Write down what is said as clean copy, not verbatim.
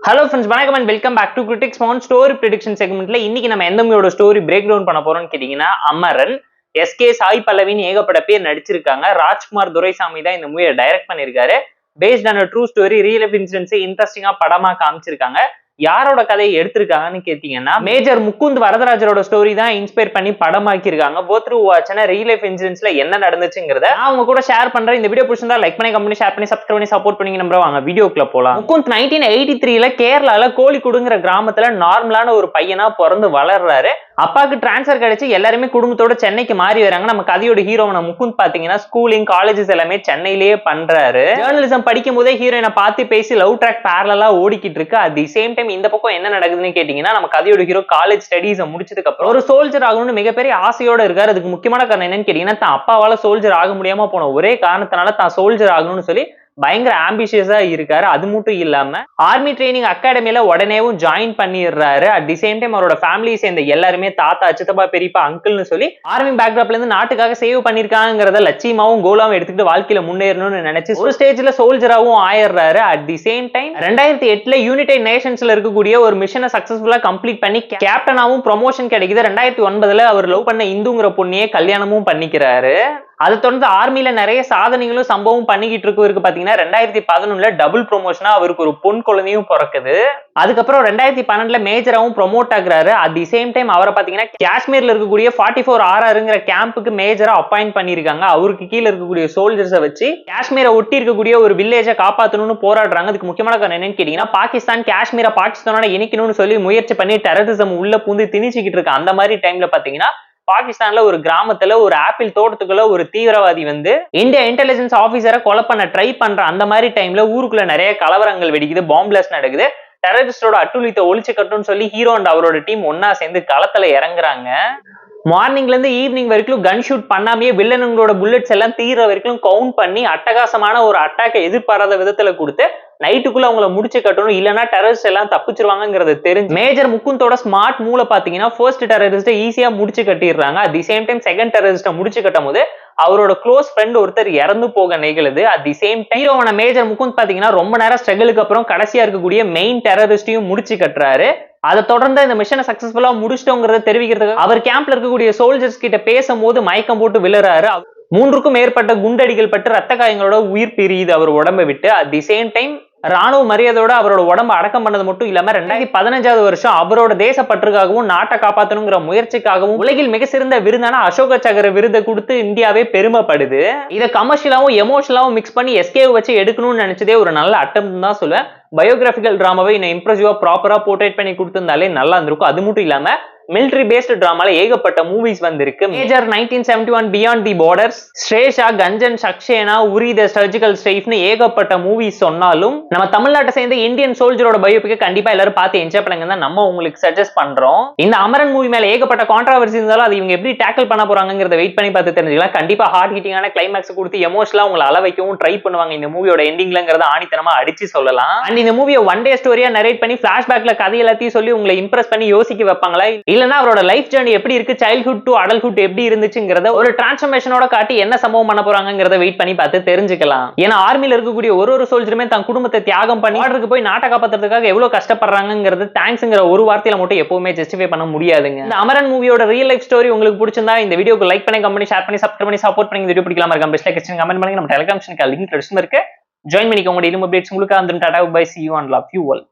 Hello friends, வணக்கம் and welcome back to critics mount story prediction செக்மெண்ட்ல இன்னைக்கு நம்ம எந்த மூவியோட ஸ்டோரி பிரேக் டவுன் பண்ண போறோம்னு கேட்டீங்கன்னா அமரன். எஸ்கே சாய் பல்லவின்னு ஏகப்பட்ட பேர் நடிச்சிருக்காங்க. ராஜ்குமார் துரைசாமி தான் இந்த மூவியை டைரக்ட் பண்ணிருக்காரு. Based on true story, real life incidents இன்ட்ரெஸ்டிங்கா படமா காமிச்சிருக்காங்க. யாரோட கதையை எடுத்திருக்காங்கன்னு கேட்டீங்கன்னா மேஜர் முகுந்த் வரதராஜரோட ஸ்டோரி தான் இன்ஸ்பயர் பண்ணி படமாக்கிருக்காங்க. போத் த்ரூ வாட்ச்னா ரியல் லைஃப் இன்சிடென்ட்ஸ்ல என்ன நடந்துச்சுங்கிறத நான் அவங்க கூட ஷேர் பண்றேன். இந்த வீடியோ பிடிச்சிருந்தா லைக் பண்ணி, கமெண்ட் பண்ணி, ஷேர் பண்ணி, சப்ஸ்கிரைப் பண்ணி சப்போர்ட் பண்ணி நம்புறோம். வாங்க வீடியோக்குள்ள போலாம். முகுந்த் 1983ல கேரளால கோழிக்குடுங்கிற கிராமத்துல நார்மலான ஒரு பையனா பிறந்து வளர்றாரு. அப்பாவுக்கு டிரான்ஸ்பர் கிடைச்சு எல்லாருமே குடும்பத்தோட சென்னைக்கு மாறி வராங்க. நம்ம கதையோட ஹீரோவன முகுந்த் பாத்தீங்கன்னா ஸ்கூலிங் காலேஜஸ் எல்லாமே சென்னையிலேயே பண்றாரு. ஜேர்னலிசம் படிக்கும் போதே ஹீரோயினை பார்த்து பேசி லவ் ட்ராக் பேரலா ஓடிக்கிட்டு இருக்கு. அட் தி சேம் டைம் இந்த பக்கம் என்ன நடக்குதுன்னு கேட்டீங்கன்னா நம்ம கதையோட ஹீரோ காலேஜ் ஸ்டடீஸ் முடிச்சதுக்கு அப்புறம் ஒரு சோல்ஜர் ஆகணும்னு மிகப்பெரிய ஆசையோட இருக்காரு. அதுக்கு முக்கியமான காரணம் என்னன்னு கேட்டீங்கன்னா தான் அப்பாவால சோல்ஜர் ஆக முடியாம போன ஒரே காரணத்தினால தான் சோல்ஜர் ஆகணும்னு சொல்லி பயங்கர ஆம்பிஷியஸா இருக்காரு. அது மட்டும் இல்லாம ஆர்மி ட்ரைனிங் அகாடமில உடனேவும் ஜாயின் பண்ணிடுறாரு. அட் தி சேம் டைம் அவரோட ஃபேமிலியை சேர்ந்த எல்லாருமே தாத்தா, சித்தப்பா, பெரியப்பா, அங்கிள்னு சொல்லி ஆர்மி பேக்ராப்ல இருந்து நாட்டுக்காக சேவ் பண்ணிருக்காங்கிறத லட்சியமாவும் கோலாவும் எடுத்துக்கிட்டு வாழ்க்கையில முன்னேறணும்னு நினைச்சு ஒரு ஸ்டேஜ்ல சோல்ஜராவும் ஆயிடுறாரு. அட் தி சேம் டைம் 2008ல யுனைடெட் நேஷன்ஸ்ல இருக்கக்கூடிய ஒரு மிஷனை சக்சஸ்ஃபுல்லா கம்ப்ளீட் பண்ணி கேப்டனாவும் ப்ரொமோஷன் கிடைக்குது. 2009ல அவர் லவ் பண்ண இந்துங்கிற பொண்ணையே கல்யாணமும் பண்ணிக்கிறாரு. அதை தொடர்ந்து ஆர்மியில நிறைய சாதனைகளும் சம்பவம் பண்ணிக்கிட்டு இருக்கு. பாத்தீங்கன்னா 2011ல டபுள் ப்ரொமோஷனா அவருக்கு ஒரு பொன் குழந்தையும் பிறக்குது. அதுக்கப்புறம் 2012ல மேஜராவும் ப்ரொமோட் ஆகுறாரு. அட் தி சேம் டைம் அவரை பாத்தீங்கன்னா காஷ்மீர்ல இருக்கக்கூடிய 44RRங்கிற கேம்புக்கு மேஜரா அப்பாயிண்ட் பண்ணிருக்காங்க. அவருக்கு கீழே இருக்கக்கூடிய சோல்ஜர்ஸை வச்சு காஷ்மீரை ஒட்டி இருக்கக்கூடிய ஒரு வில்லேஜை காப்பாற்றணும்னு போராடுறாங்க. அதுக்கு முக்கியமான காரணம் என்னன்னு கேட்டீங்கன்னா பாகிஸ்தான் காஷ்மீரை பாகிஸ்தானோட இணைக்கணும்னு சொல்லி முயற்சி பண்ணி டெரரிசம் உள்ள பூந்து திணிச்சுக்கிட்டு இருக்கு. அந்த மாதிரி டைம்ல பாத்தீங்கன்னா பாகிஸ்தான்ல ஒரு கிராமத்துல ஒரு ஆப்பிள் தோட்டத்துக்குள்ள ஒரு தீவிரவாதி வந்து இந்தியா இன்டெலிஜென்ஸ் ஆபீசரை கொலை பண்ண ட்ரை பண்ற அந்த மாதிரி டைம்ல ஊருக்குள்ள நிறைய கலவரங்கள் வெடிக்குது, பாம்பு பிளாஸ்ட் நடக்குது. டெரரிஸ்டோட அட்டுழியத்தை ஒழிச்சு கட்டும்னு சொல்லி ஹீரோ அண்ட் அவரோட டீம் ஒன்னா சேர்ந்து களத்துல இறங்குறாங்க. மார்னிங்ல இருந்து ஈவினிங் வரைக்கும் கன் ஷூட் பண்ணாமே வில்லனுங்களோட புல்லட்ஸ் எல்லாம் தீர வரைக்கும் கவுண்ட் பண்ணி அட்டகாசமான ஒரு அட்டாக்கை எதிர்பாராத விதத்துல கொடுத்து நைட்டுக்குள்ள அவங்கள முடிச்சு கட்டணும், இல்லைன்னா டெரரிஸ்ட் எல்லாம் தப்பிச்சிருவாங்கிறது தெரிஞ்சு மேஜர் முகுந்தோட ஸ்மார்ட் மூளை பாத்தீங்கன்னா ஃபர்ஸ்ட் டெரரிஸ்ட ஈஸியா முடிச்சு கட்டிடுறாங்க. At the same time second டெரரிஸ்ட முடிச்சு கட்டும் போது அவரோட க்ளோஸ் ஃப்ரெண்ட் ஒருத்தர் இறந்து போக நிகழுது. அட் தி சேம் டைம் ஹீரோவான மேஜர் முகுந்த் பாத்தீங்கன்னா ரொம்ப நேரம் ஸ்ட்ரகிளுக்கு அப்புறம் கடைசியா இருக்கக்கூடிய மெயின் டெரரிஸ்டையும் முடிச்சு கட்டுறாரு. அதை தொடர்ந்து இந்த மிஷனை சக்சஸ்ஃபுல்லா முடிச்சிட்டோங்கிறத தெரிவிக்கிறதுக்கு அவர் கேம்ப்ல இருக்கக்கூடிய சோல்ஜர்ஸ் கிட்ட பேசும்போது மயக்கம் போட்டு விழுறாரு. 3க்கும் மேற்பட்ட குண்டடிகள் பட்டு ரத்த காயங்களோட உயிர் பிரியுது அவர் உடம்பை விட்டு. அட் தி சேம் டைம் ராணுவ மரியாதையோட அவரோட உடம்பு அடக்கம் பண்ணது மட்டும் இல்லாம 2015வது வருஷம் அவரோட தேசப்பற்றுக்காகவும் நாட்டை காப்பாற்றணுங்கிற முயற்சிக்காகவும் உலகில் மிக சிறந்த விருதான அசோக சக்கர விருதை கொடுத்து இந்தியாவே பெருமைப்படுது. இதை கமர்ஷியலாவும் எமோஷனலாவும் மிக்ஸ் பண்ணி எஸ்கே வச்சு எடுக்கணும்னு நினைச்சதே ஒரு நல்ல அட்டம் தான் சொல்லுவேன். பயோகிராபிக்கல் டிராமாவை இன்னும் இம்ப்ரெசிவா ப்ராப்பரா போர்ட்ரேட் பண்ணி கொடுத்திருந்தாலே நல்லா இருந்திருக்கும். அது மட்டும் இல்லாம மிலிட்டரி பேஸ்ட் டிராமால ஏகப்பட்ட மூவிஸ் வந்திருக்கு. Major 1971 beyond the borders, Shershaah, Gunjan, Saxena, Uri the surgical ஸ்ட்ரைஃப்னு ஏகப்பட்ட மூவிஸ் சொன்னாலும் நம்ம தமிழ்நாட்டை சேர்ந்த இந்தியன் சோல்ஜரோட பயோபிக்கை கண்டிப்பா எல்லாரும் பார்த்து என்ஜாய் பண்ணுங்க தான் நம்ம உங்களுக்கு சஜஸ்ட் பண்றோம். இந்த அமரன் மூவி மேல ஏகப்பட்ட கான்ட்ராவர்சி இருந்தாலும் அது இவங்க எப்படி டேக்கிள் பண்ண போறாங்கிறத வெயிட் பண்ணி பார்த்து தெரிஞ்சுக்கலாம். கண்டிப்பா ஹார்ட் ஹிட்டிங்கான கிளைமேக்ஸ் கொடுத்து எமோஷனலா உங்களை அள வைக்கவும் ட்ரை பண்ணுவாங்க இந்த மூவியோட எண்டிங்லங்கிறத ஆணித்தனமா அடிச்சு சொல்லலாம். அண்ட் இந்த மூவியை ஒன் டே ஸ்டோரியா நரேட் பண்ணி பிளாஷ்பேக்ல கதை எல்லாத்தையும் சொல்லி உங்களை இம்ப்ரெஸ் பண்ணி யோசிக்க வைப்பாங்களா, இல்லனா அவரோட லைஃப் ஜர்னி எப்படி இருக்கு, சைல்ட்ஹுட் டு அடல்ட்ஹுட் எப்படி இருந்துச்சுங்கிறத ஒரு டிரான்ஸ்ஃபர்மேஷனோட காட்டி என்ன சம்பவம் பண்ண போறாங்கிறத வெயிட் பண்ணி பார்த்து தெரிஞ்சுக்கலாம். ஏன்னா ஆர்மில இருக்கக்கூடிய ஒரு சோல்ஜருமே தன் குடும்பத்தை தியாகம் பண்ணி ஆர்டருக்கு போய் நாட்டை காப்பாத்துறதுக்காக எவ்வளவு கஷ்டப்படுறாங்கிறது தேங்க்ஸ்ங்கிற ஒரு வார்த்தையில மட்டும் எப்பவுமே ஜஸ்டிஃபை பண்ண முடியாதுங்க. இந்த அமரன் மூவியோட ரியல் லைஃப் ஸ்டோரி உங்களுக்கு பிடிச்சிருந்தா இந்த வீடியோக்கு லைக் பண்ணி, கமெண்ட் பண்ணி, ஷேர் பண்ணி, சப்ஸ்கிரைப் பண்ணி சப்போர்ட் பண்ணி. இந்த வீடியோ பிடிக்கலாம் இருக்க பெஸ்ட் லைக் கமெண்ட் பண்ணி. நம்ம டெலிகிராம் சேனலுக்கு லிங்க் டிஸ்கிரிப்ஷன்ல இருக்கு, ஜாயின் பண்ணிக்கோங்க. டெய்லி அப்டேட்ஸ் உங்களுக்கு அந்த tata bye, see you and love you all.